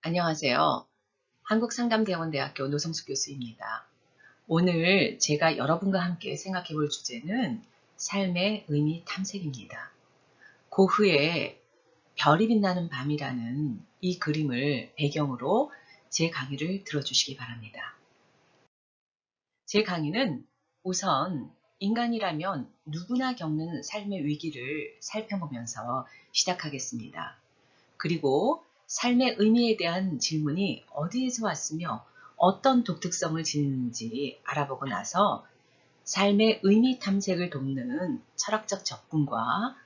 안녕하세요. 한국상담대원대학교 노성숙 교수입니다. 오늘 제가 여러분과 함께 생각해 볼 주제는 삶의 의미 탐색입니다. 고흐의 별이 빛나는 밤이라는 이 그림을 배경으로 제 강의를 들어주시기 바랍니다. 제 강의는 우선 인간이라면 누구나 겪는 삶의 위기를 살펴보면서 시작하겠습니다. 그리고 삶의 의미에 대한 질문이 어디에서 왔으며 어떤 독특성을 지니는지 알아보고 나서 삶의 의미 탐색을 돕는 철학적 접근과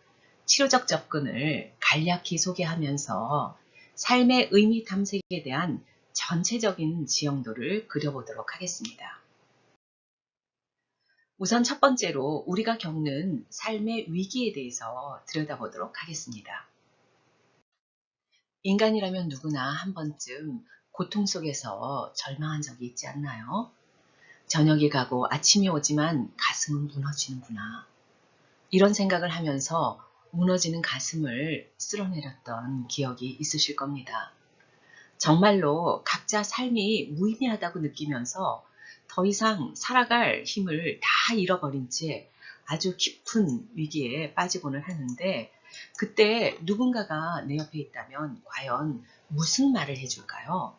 치료적 접근을 간략히 소개하면서 삶의 의미 탐색에 대한 전체적인 지형도를 그려보도록 하겠습니다. 우선 첫 번째로 우리가 겪는 삶의 위기에 대해서 들여다보도록 하겠습니다. 인간이라면 누구나 한 번쯤 고통 속에서 절망한 적이 있지 않나요? 저녁이 가고 아침이 오지만 가슴은 무너지는구나. 이런 생각을 하면서 무너지는 가슴을 쓸어내렸던 기억이 있으실 겁니다. 정말로 각자 삶이 무의미하다고 느끼면서 더 이상 살아갈 힘을 다 잃어버린 채 아주 깊은 위기에 빠지고는 하는데 그때 누군가가 내 옆에 있다면 과연 무슨 말을 해줄까요?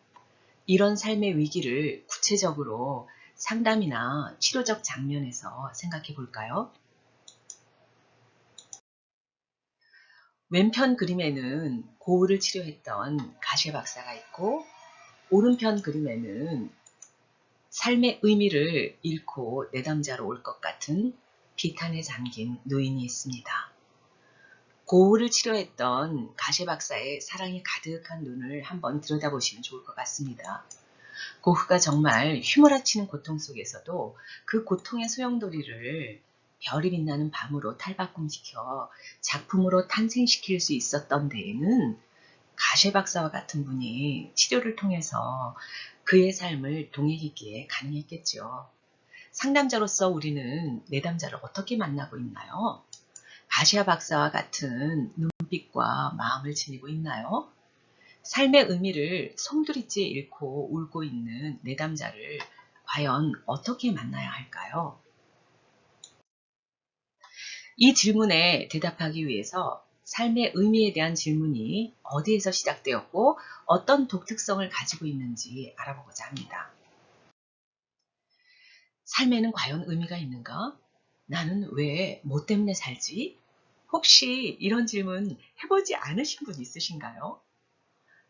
이런 삶의 위기를 구체적으로 상담이나 치료적 장면에서 생각해 볼까요? 왼편 그림에는 고흐를 치료했던 가쉐 박사가 있고 오른편 그림에는 삶의 의미를 잃고 내담자로 올 것 같은 비탄에 잠긴 노인이 있습니다. 고흐를 치료했던 가쉐 박사의 사랑이 가득한 눈을 한번 들여다보시면 좋을 것 같습니다. 고흐가 정말 휘몰아치는 고통 속에서도 그 고통의 소용돌이를 별이 빛나는 밤으로 탈바꿈시켜 작품으로 탄생시킬 수 있었던 데에는 가쉐 박사와 같은 분이 치료를 통해서 그의 삶을 동행했기에 가능했겠죠. 상담자로서 우리는 내담자를 어떻게 만나고 있나요? 가시아 박사와 같은 눈빛과 마음을 지니고 있나요? 삶의 의미를 송두리째 잃고 울고 있는 내담자를 과연 어떻게 만나야 할까요? 이 질문에 대답하기 위해서 삶의 의미에 대한 질문이 어디에서 시작되었고 어떤 독특성을 가지고 있는지 알아보고자 합니다. 삶에는 과연 의미가 있는가? 나는 왜 뭐 때문에 살지? 혹시 이런 질문 해보지 않으신 분 있으신가요?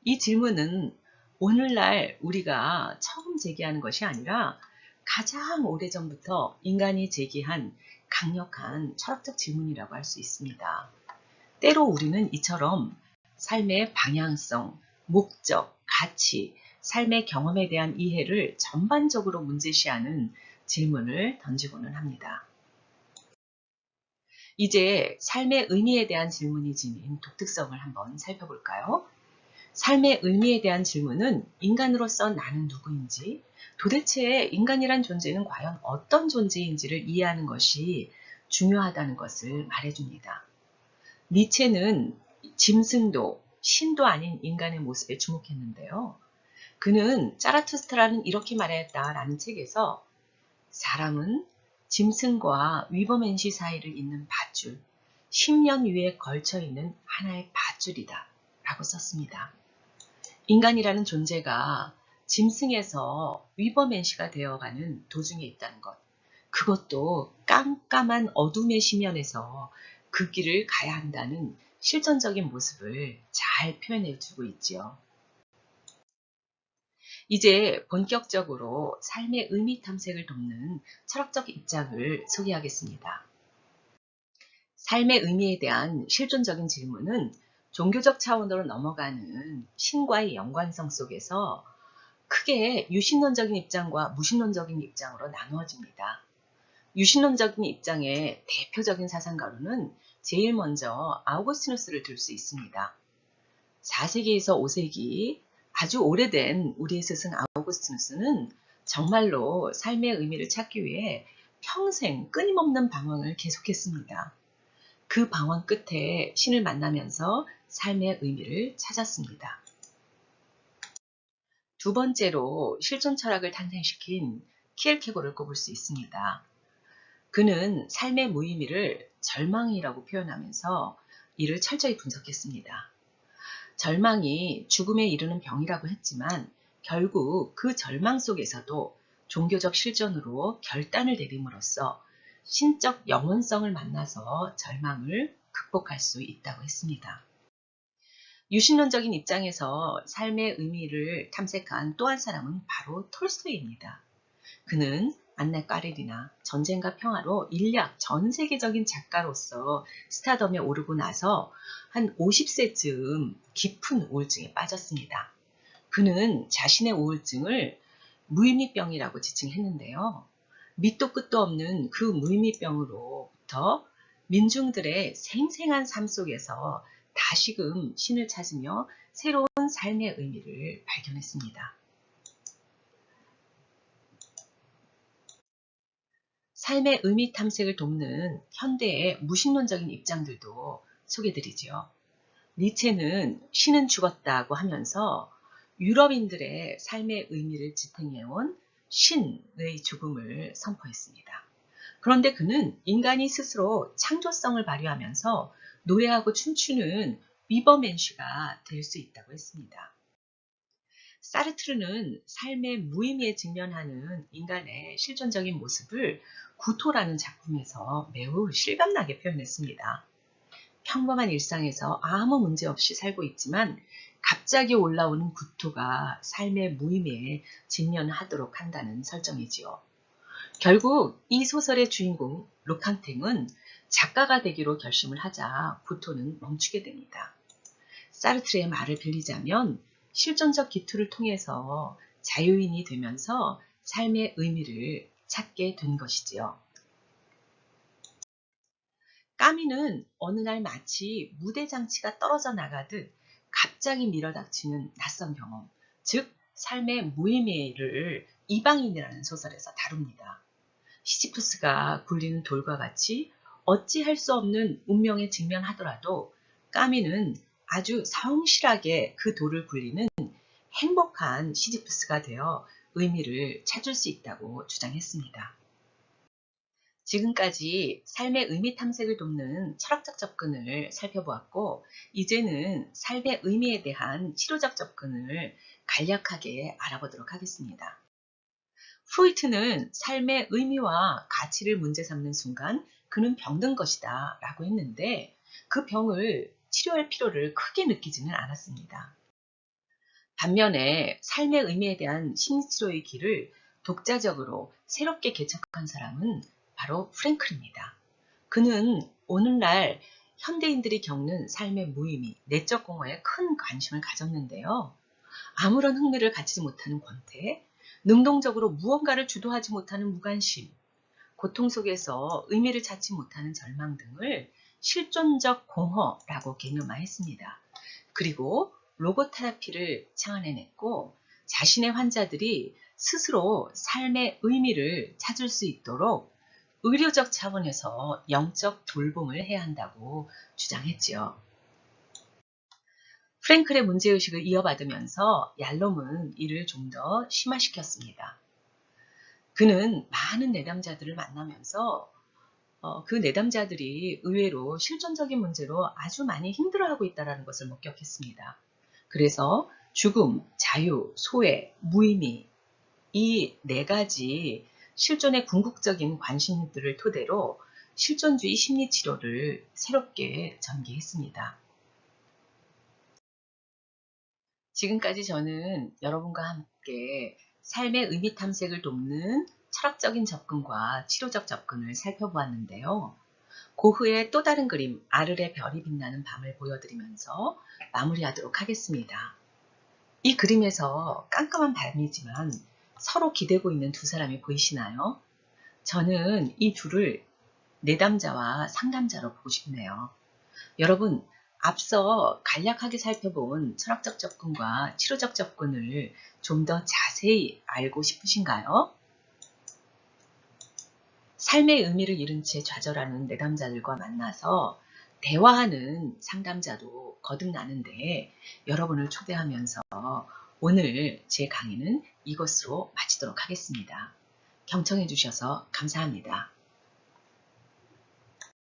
이 질문은 오늘날 우리가 처음 제기하는 것이 아니라 가장 오래전부터 인간이 제기한 강력한 철학적 질문이라고 할 수 있습니다. 때로 우리는 이처럼 삶의 방향성, 목적, 가치, 삶의 경험에 대한 이해를 전반적으로 문제시하는 질문을 던지고는 합니다. 이제 삶의 의미에 대한 질문이 지닌 독특성을 한번 살펴볼까요? 삶의 의미에 대한 질문은 인간으로서 나는 누구인지, 도대체 인간이란 존재는 과연 어떤 존재인지를 이해하는 것이 중요하다는 것을 말해줍니다. 니체는 짐승도 신도 아닌 인간의 모습에 주목했는데요. 그는 짜라투스트라는 이렇게 말했다라는 책에서 사람은 짐승과 위버맨시 사이를 잇는 밧줄, 10년 위에 걸쳐 있는 하나의 밧줄이다 라고 썼습니다. 인간이라는 존재가 짐승에서 위버맨시가 되어가는 도중에 있다는 것, 그것도 깜깜한 어둠의 심연에서 그 길을 가야 한다는 실존적인 모습을 잘 표현해 주고 있지요. 이제 본격적으로 삶의 의미 탐색을 돕는 철학적 입장을 소개하겠습니다. 삶의 의미에 대한 실존적인 질문은 종교적 차원으로 넘어가는 신과의 연관성 속에서 크게 유신론적인 입장과 무신론적인 입장으로 나누어집니다. 유신론적인 입장의 대표적인 사상가로는 제일 먼저 아우구스티누스를 들 수 있습니다. 4세기에서 5세기 아주 오래된 우리의 스승 아우구스티누스는 정말로 삶의 의미를 찾기 위해 평생 끊임없는 방황을 계속했습니다. 그 방황 끝에 신을 만나면서 삶의 의미를 찾았습니다. 두 번째로 실존 철학을 탄생시킨 키엘케고르를 꼽을 수 있습니다. 그는 삶의 무의미를 절망이라고 표현하면서 이를 철저히 분석했습니다. 절망이 죽음에 이르는 병이라고 했지만 결국 그 절망 속에서도 종교적 실존으로 결단을 내림으로써 신적 영혼성을 만나서 절망을 극복할 수 있다고 했습니다. 유신론적인 입장에서 삶의 의미를 탐색한 또 한 사람은 바로 톨스토이입니다. 그는 안나 까레리나 전쟁과 평화로 일약 전 세계적인 작가로서 스타덤에 오르고 나서 한 50세쯤 깊은 우울증에 빠졌습니다. 그는 자신의 우울증을 무의미병이라고 지칭했는데요. 밑도 끝도 없는 그 무의미병으로부터 민중들의 생생한 삶 속에서 다시금 신을 찾으며 새로운 삶의 의미를 발견했습니다. 삶의 의미 탐색을 돕는 현대의 무신론적인 입장들도 소개드리죠. 니체는 신은 죽었다고 하면서 유럽인들의 삶의 의미를 지탱해온 신의 죽음을 선포했습니다. 그런데 그는 인간이 스스로 창조성을 발휘하면서 노래하고 춤추는 위버맨시가 될 수 있다고 했습니다. 사르트르는 삶의 무의미에 직면하는 인간의 실존적인 모습을 구토라는 작품에서 매우 실감나게 표현했습니다. 평범한 일상에서 아무 문제 없이 살고 있지만 갑자기 올라오는 구토가 삶의 무의미에 직면하도록 한다는 설정이지요. 결국 이 소설의 주인공 르캉탱은 작가가 되기로 결심을 하자 구토는 멈추게 됩니다. 사르트르의 말을 빌리자면 실존적 기투를 통해서 자유인이 되면서 삶의 의미를 찾게 된 것이지요. 까미는 어느 날 마치 무대 장치가 떨어져 나가듯 갑자기 밀어닥치는 낯선 경험, 즉 삶의 무의미를 이방인이라는 소설에서 다룹니다. 시지프스가 굴리는 돌과 같이 어찌할 수 없는 운명에 직면하더라도 까미는 아주 성실하게 그 돌을 굴리는 행복한 시지프스가 되어 의미를 찾을 수 있다고 주장했습니다. 지금까지 삶의 의미 탐색을 돕는 철학적 접근을 살펴보았고, 이제는 삶의 의미에 대한 치료적 접근을 간략하게 알아보도록 하겠습니다. 프로이트는 삶의 의미와 가치를 문제 삼는 순간 그는 병든 것이다 라고 했는데 그 병을 치료할 필요를 크게 느끼지는 않았습니다. 반면에 삶의 의미에 대한 심리치료의 길을 독자적으로 새롭게 개척한 사람은 바로 프랭클입니다. 그는 오늘날 현대인들이 겪는 삶의 무의미, 내적 공허에 큰 관심을 가졌는데요. 아무런 흥미를 갖지 못하는 권태, 능동적으로 무언가를 주도하지 못하는 무관심, 고통 속에서 의미를 찾지 못하는 절망 등을 실존적 공허라고 개념화했습니다. 그리고 로고테라피를 창안해냈고 자신의 환자들이 스스로 삶의 의미를 찾을 수 있도록 의료적 차원에서 영적 돌봄을 해야 한다고 주장했지요. 프랭클의 문제의식을 이어받으면서 얄롬은 이를 좀 더 심화시켰습니다. 그는 많은 내담자들을 만나면서 그 내담자들이 의외로 실존적인 문제로 아주 많이 힘들어하고 있다는 것을 목격했습니다. 그래서 죽음, 자유, 소외, 무의미 이 네 가지 실존의 궁극적인 관심들을 토대로 실존주의 심리치료를 새롭게 전개했습니다. 지금까지 저는 여러분과 함께 삶의 의미 탐색을 돕는 철학적인 접근과 치료적 접근을 살펴보았는데요. 고흐의 또 다른 그림 아르레 별이 빛나는 밤을 보여드리면서 마무리하도록 하겠습니다. 이 그림에서 깜깜한 밤이지만 서로 기대고 있는 두 사람이 보이시나요? 저는 이 둘을 내담자와 상담자로 보고 싶네요. 여러분, 앞서 간략하게 살펴본 철학적 접근과 치료적 접근을 좀 더 자세히 알고 싶으신가요? 삶의 의미를 잃은 채 좌절하는 내담자들과 만나서 대화하는 상담자도 거듭나는데 여러분을 초대하면서 오늘 제 강의는 이것으로 마치도록 하겠습니다. 경청해 주셔서 감사합니다.